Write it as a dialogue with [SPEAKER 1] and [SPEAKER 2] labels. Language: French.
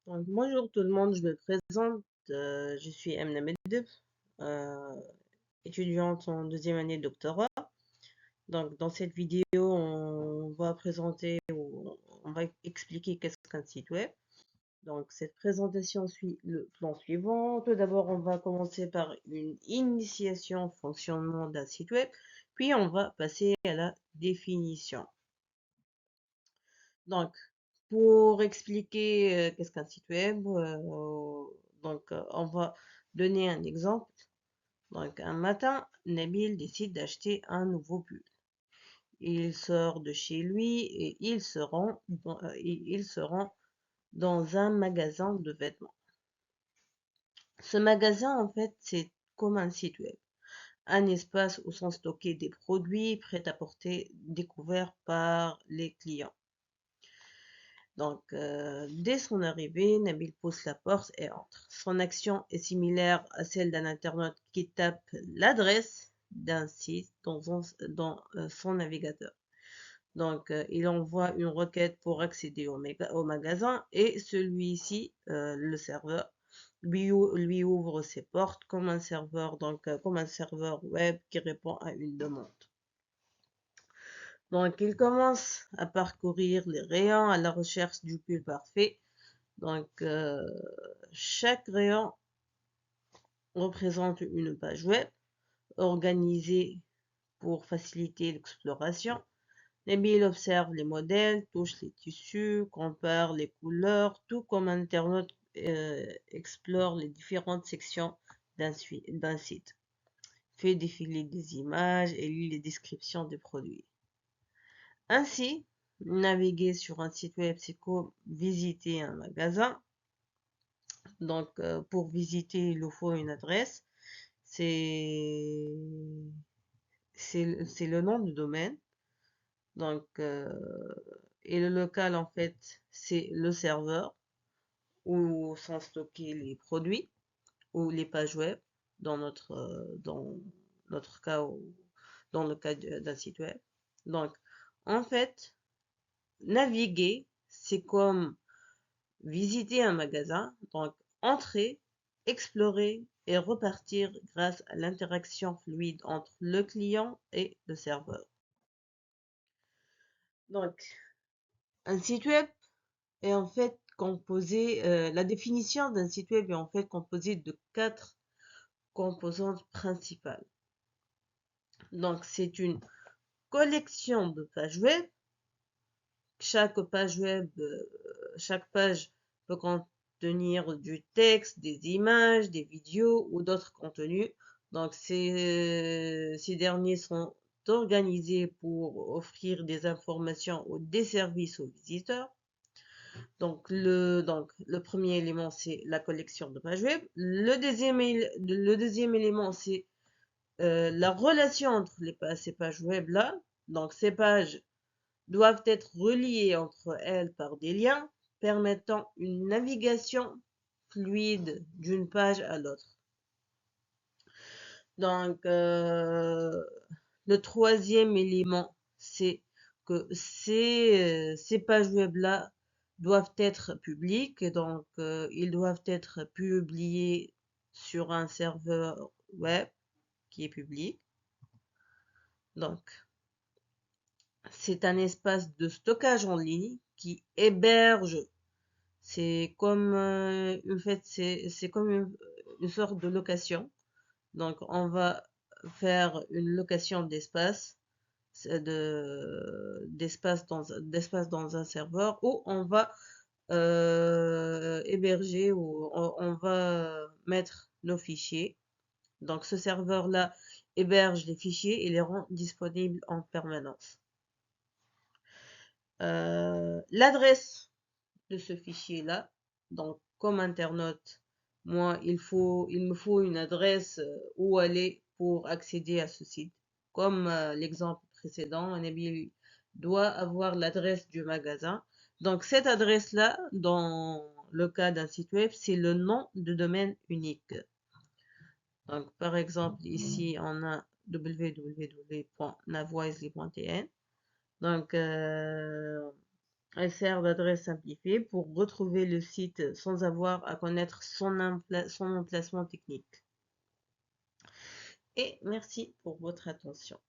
[SPEAKER 1] Donc, bonjour tout le monde, je me présente. Je suis Emna Medeb, euh, étudiante en deuxième année de doctorat. Donc, dans cette vidéo, on va présenter ou on va expliquer qu'est-ce qu'un site web. Donc, cette présentation suit le plan suivant. Tout d'abord, on va commencer par une initiation au fonctionnement d'un site web, puis on va passer à la définition. Donc, pour expliquer qu'est-ce qu'un site web, on va donner un exemple. Donc, un matin, Nabil décide d'acheter un nouveau pull. Il sort de chez lui et il se rend dans un magasin de vêtements. Ce magasin, en fait, c'est comme un site web, un espace où sont stockés des produits prêts à porter découverts par les clients. Donc, dès son arrivée, Nabil pousse la porte et entre. Son action est similaire à celle d'un internaute qui tape l'adresse d'un site dans son navigateur. Donc, il envoie une requête pour accéder au magasin et celui-ci, le serveur, lui ouvre ses portes comme un serveur, comme un serveur web qui répond à une demande. Donc, il commence à parcourir les rayons à la recherche du pull parfait. Donc, chaque rayon représente une page web organisée pour faciliter l'exploration. Nabil observe les modèles, touche les tissus, compare les couleurs, tout comme un internaute explore les différentes sections d'un site, fait défiler des images et lit les descriptions des produits. Ainsi, naviguer sur un site web, c'est comme visiter un magasin. Donc, pour visiter, il nous faut une adresse. C'est c'est le nom du domaine. Donc, et le local, en fait, c'est le serveur où sont stockés les produits ou les pages web dans notre cas dans le cas d'un site web. Donc, en fait, naviguer, c'est comme visiter un magasin, donc entrer, explorer et repartir grâce à l'interaction fluide entre le client et le serveur. Donc, un site web est en fait composé, la définition d'un site web est en fait composée de 4 composantes principales. Donc, c'est une collection de pages web. Chaque page web, chaque page peut contenir du texte, des images, des vidéos ou d'autres contenus. Donc, ces derniers sont organisés pour offrir des informations ou des services aux visiteurs. Donc, le premier élément, c'est la collection de pages web. Le deuxième élément, c'est la relation entre ces pages web-là. Donc, ces pages doivent être reliées entre elles par des liens permettant une navigation fluide d'une page à l'autre. Donc, le troisième élément, c'est que ces pages web-là doivent être publiques, donc ils doivent être publiés sur un serveur web qui est public. Donc, c'est un espace de stockage en ligne qui héberge. C'est comme, en fait, c'est comme une sorte de location. Donc, on va faire une location d'espace, d'espace dans un serveur où on va héberger ou on va mettre nos fichiers. Donc, ce serveur-là héberge les fichiers et les rend disponibles en permanence. L'adresse de ce fichier-là, donc comme internaute, moi, il me faut une adresse où aller pour accéder à ce site. Comme l'exemple précédent, un ami doit avoir l'adresse du magasin. Donc, cette adresse-là, dans le cas d'un site web, c'est le nom de domaine unique. Donc, par exemple, ici, on a www.navoisely.tn. Donc, Elle sert d'adresse simplifiée pour retrouver le site sans avoir à connaître son emplacement technique. Et merci pour votre attention.